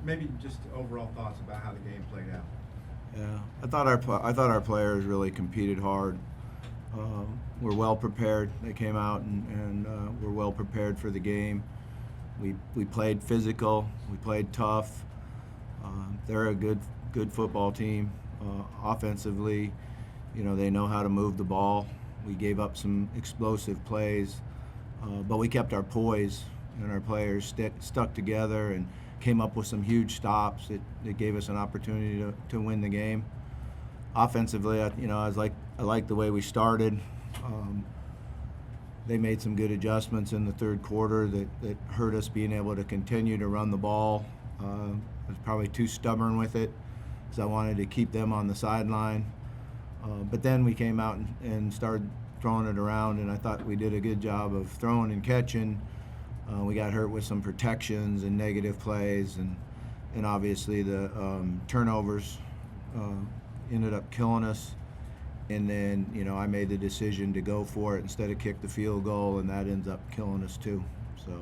Maybe just overall thoughts about how the game played out. Yeah, I thought our players really competed hard. Were well prepared. They came out and were well prepared for the game. We played physical. We played tough. They're a good football team. Offensively, they know how to move the ball. We gave up some explosive plays, but we kept our poise, and our players stuck together and came up with some huge stops that gave us an opportunity to win the game. Offensively, I like the way we started. Um, they made some good adjustments in the third quarter that hurt us being able to continue to run the ball. I was probably too stubborn with it because I wanted to keep them on the sideline. But then we came out and started throwing it around, and I thought we did a good job of throwing and catching. We got hurt with some protections and negative plays, and obviously the turnovers ended up killing us. And then, I made the decision to go for it instead of kick the field goal, and that ends up killing us too. So.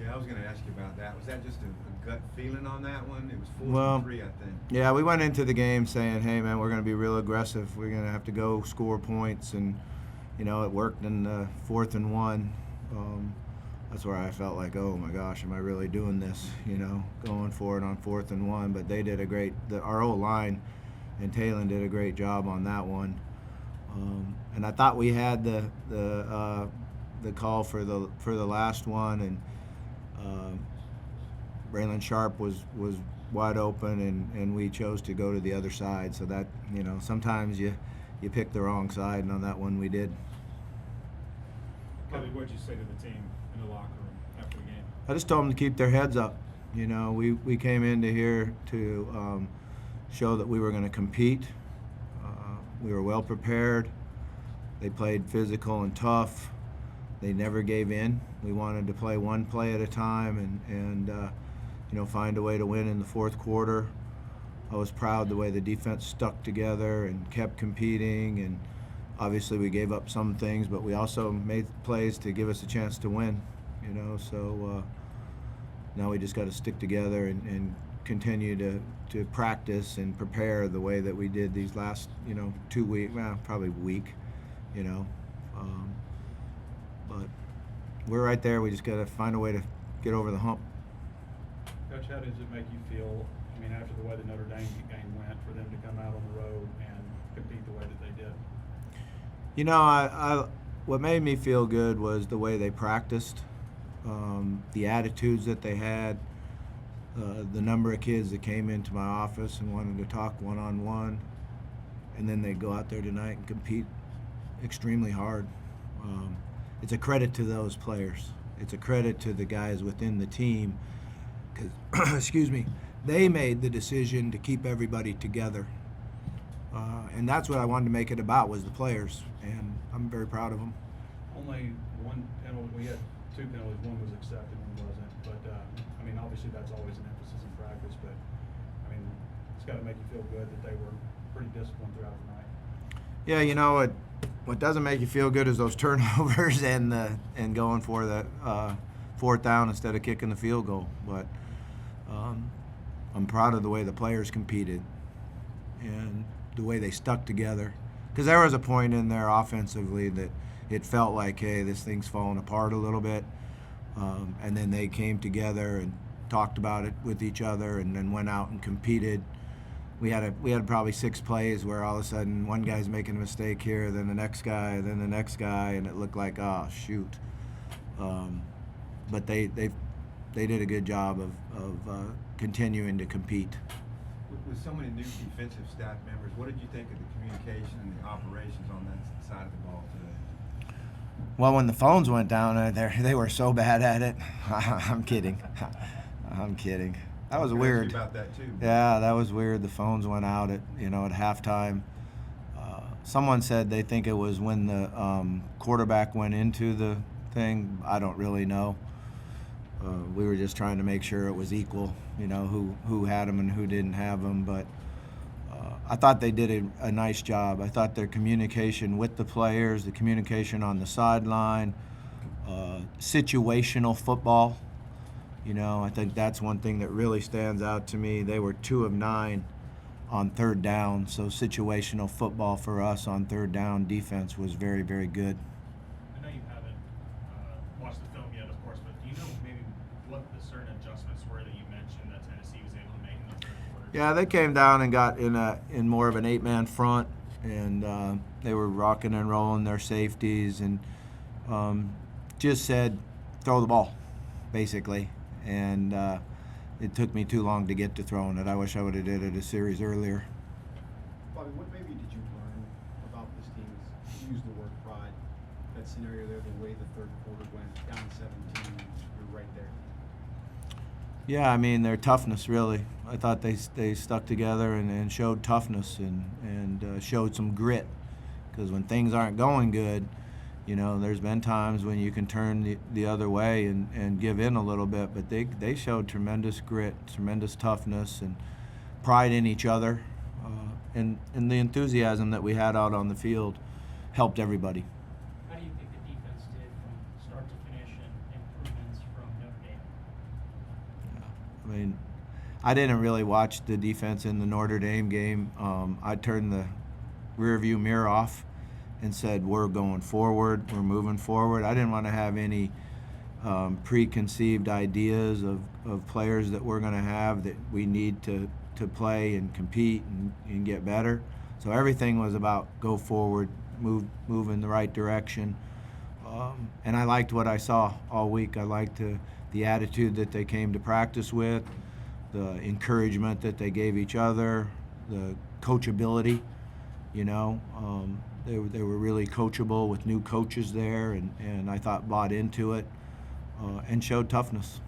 Yeah, I was going to ask you about that. Was that just a gut feeling on that one? It was 4-3, I think. Yeah, we went into the game saying, hey, man, we're going to be real aggressive. We're going to have to go score points, and, it worked in the 4th and 1. That's where I felt like, oh, my gosh, am I really doing this, going for it on 4th and 1. But they did our O-line and Talon did a great job on that one. And I thought we had the call for the last one, and Braylon Sharp was wide open, and we chose to go to the other side. So that, sometimes you pick the wrong side, and on that one we did. Bobby, what did you say to the team in the locker room after the game? I just told them to keep their heads up. We came into here to show that we were going to compete. We were well prepared. They played physical and tough. They never gave in. We wanted to play one play at a time and find a way to win in the fourth quarter. I was proud the way the defense stuck together and kept competing, and obviously we gave up some things, but we also made plays to give us a chance to win. So now we just got to stick together and continue to practice and prepare the way that we did these last 2 weeks, probably week. But we're right there. We just got to find a way to get over the hump. Coach, how does it make you feel, after the way the Notre Dame game went, for them to come out on the road and compete the way that they did? I what made me feel good was the way they practiced, the attitudes that they had, the number of kids that came into my office and wanted to talk one-on-one, and then they go out there tonight and compete extremely hard. It's a credit to those players. It's a credit to the guys within the team because, excuse me, they made the decision to keep everybody together. And that's what I wanted to make it about, was the players, and I'm very proud of them. Only one penalty. We had 2 penalties. One was accepted, one wasn't. But, obviously that's always an emphasis in practice, but, it's got to make you feel good that they were pretty disciplined throughout the night. Yeah, what doesn't make you feel good is those turnovers and going for the 4th down instead of kicking the field goal. But I'm proud of the way the players competed and the way they stuck together. Because there was a point in there offensively that it felt like, hey, this thing's falling apart a little bit. And then they came together and talked about it with each other, and then went out and competed. We had probably 6 plays where all of a sudden one guy's making a mistake here, then the next guy, then the next guy, and it looked like, oh shoot. But they did a good job of continuing to compete. With so many new defensive staff members, what did you think of the communication and the operations on that side of the ball today? Well, when the phones went down, they were so bad at it. I'm kidding. I'm kidding. That was weird. About that too. Yeah, that was weird. The phones went out at halftime. Someone said they think it was when the quarterback went into the thing. I don't really know. We were just trying to make sure it was equal, who had them and who didn't have them. But I thought they did a nice job. I thought their communication with the players, the communication on the sideline, situational football. You know, I think that's one thing that really stands out to me. They were 2 of 9 on third down, so situational football for us on third down defense was very, very good. I know you haven't watched the film yet, of course, but do you know maybe what the certain adjustments were that you mentioned that Tennessee was able to make in the third quarter? Yeah, they came down and got in more of an 8-man front, and they were rocking and rolling their safeties, and just said, throw the ball, basically. And it took me too long to get to throwing it. I wish I would have did it a series earlier. Bobby, what maybe did you learn about this team's, use the word pride, that scenario there, the way the third quarter went, down 17, you're right there? Yeah, I mean, their toughness, really. I thought they stuck together and showed toughness and showed some grit. Because when things aren't going good, you know, there's been times when you can turn the other way and give in a little bit, but they showed tremendous grit, tremendous toughness, and pride in each other. And the enthusiasm that we had out on the field helped everybody. How do you think the defense did from start to finish and improvements from Notre Dame? I mean, I didn't really watch the defense in the Notre Dame game. I turned the rearview mirror off and said, we're going forward, we're moving forward. I didn't want to have any preconceived ideas of players that we're going to have that we need to play and compete and get better. So everything was about go forward, move in the right direction. And I liked what I saw all week. I liked the attitude that they came to practice with, the encouragement that they gave each other, the coachability, you know. They were really coachable with new coaches there, and I thought bought into it and showed toughness.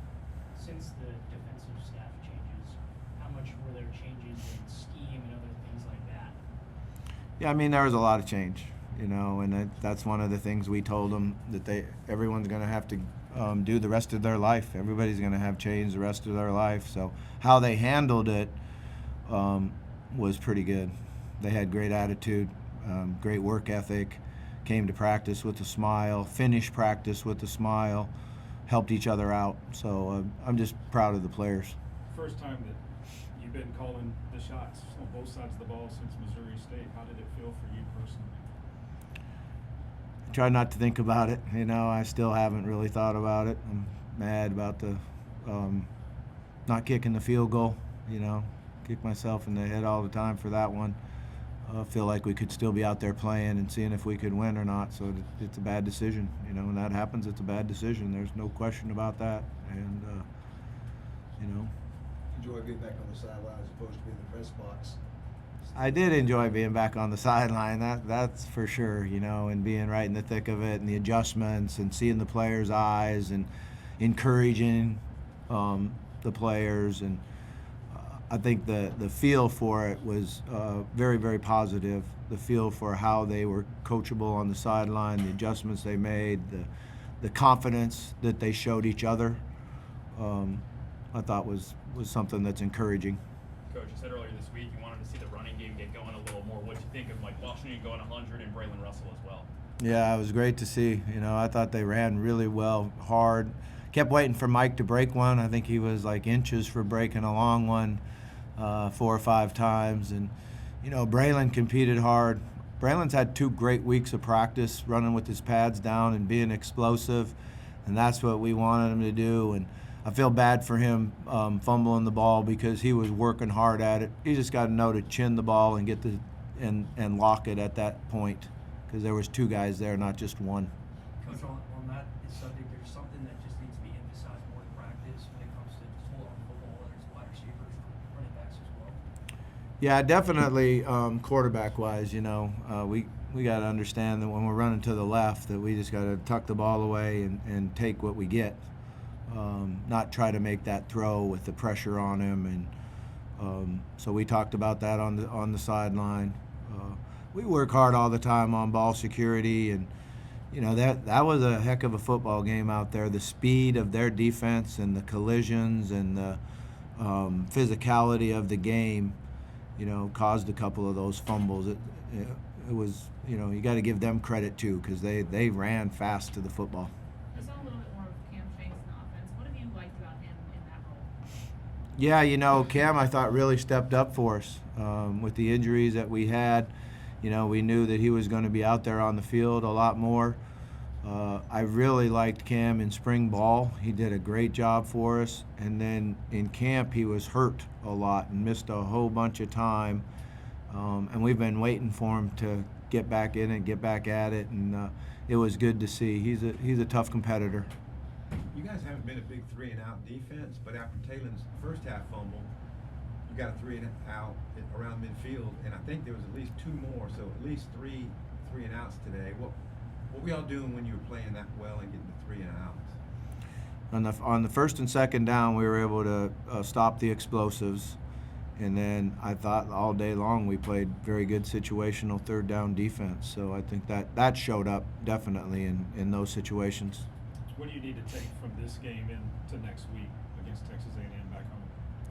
Since the defensive staff changes, how much were there changes in scheme and other things like that? Yeah, I mean, there was a lot of change, you know, and that's one of the things we told them, that everyone's going to have to do the rest of their life. Everybody's going to have change the rest of their life. So how they handled it was pretty good. They had great attitude. Great work ethic, came to practice with a smile, finished practice with a smile, helped each other out. So I'm just proud of the players. First time that you've been calling the shots on both sides of the ball since Missouri State. How did it feel for you personally? Try not to think about it. You know, I still haven't really thought about it. I'm mad about the not kicking the field goal. You know, kick myself in the head all the time for that one. Feel like we could still be out there playing and seeing if we could win or not. So it's a bad decision. You know, when that happens, it's a bad decision. There's no question about that. And, you know. Enjoy being back on the sideline as opposed to being in the press box. I did enjoy being back on the sideline, that's for sure, you know, and being right in the thick of it and the adjustments and seeing the players' eyes and encouraging the players. And I think the feel for it was very, very positive. The feel for how they were coachable on the sideline, the adjustments they made, the confidence that they showed each other, I thought was something that's encouraging. Coach, you said earlier this week you wanted to see the running game get going a little more. What do you think of like Washington going 100 and Braylon Russell as well? Yeah, it was great to see. You know, I thought they ran really well, hard. Kept waiting for Mike to break one. I think he was like inches for breaking a long one 4 or 5 times. And, you know, Braylon competed hard. Braylon's had 2 great weeks of practice running with his pads down and being explosive, and that's what we wanted him to do. And I feel bad for him fumbling the ball because he was working hard at it. He just got to know to chin the ball and get and lock it at that point, because there was 2 guys there, not just one. Coach, on that subject, there's something that just needs to be emphasized more in practice when it comes to full-on football, whether it's wide receivers or running backs as well. Yeah, definitely quarterback-wise, you know, we got to understand that when we're running to the left that we just got to tuck the ball away and take what we get. Not try to make that throw with the pressure on him, and so we talked about that on the sideline. We work hard all the time on ball security, and you know that was a heck of a football game out there. The speed of their defense and the collisions and the physicality of the game, you know, caused a couple of those fumbles. It was, you know, you got to give them credit too, because they ran fast to the football. I saw a little bit more of Cam Shanks in offense. What have you liked about him Yeah, you know, Cam, I thought really stepped up for us with the injuries that we had. You know, we knew that he was going to be out there on the field a lot more. I really liked Cam in spring ball. He did a great job for us. And then in camp, he was hurt a lot and missed a whole bunch of time. And we've been waiting for him to get back in and get back at it. And it was good to see. He's a tough competitor. You guys haven't been a big 3-and-out defense, but after Taylor's first half fumble, you got a 3-and-out around midfield, and I think there was at least 2 more, so at least 3-and-outs today. What were y'all doing when you were playing that well and getting the 3-and-outs? On the first and second down, we were able to stop the explosives, and then I thought all day long we played very good situational third down defense. So I think that showed up definitely in those situations. What do you need to take from this game into next week against Texas A&M back home?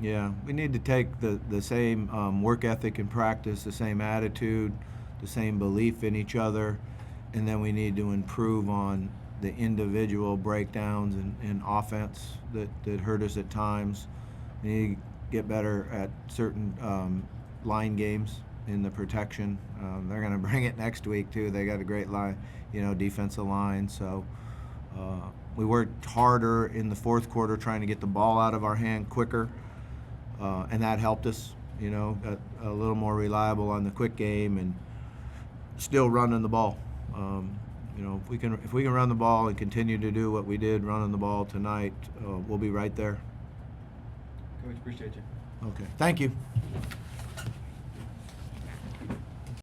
Yeah, we need to take the same work ethic in practice, the same attitude, the same belief in each other, and then we need to improve on the individual breakdowns and offense that hurt us at times. We need to get better at certain line games in the protection. They're going to bring it next week too. They got a great line, defensive line. So we worked harder in the fourth quarter trying to get the ball out of our hand quicker, and that helped us. Got a little more reliable on the quick game and still running the ball. If we can run the ball and continue to do what we did running the ball tonight, we'll be right there. Coach, appreciate you. Okay, thank you.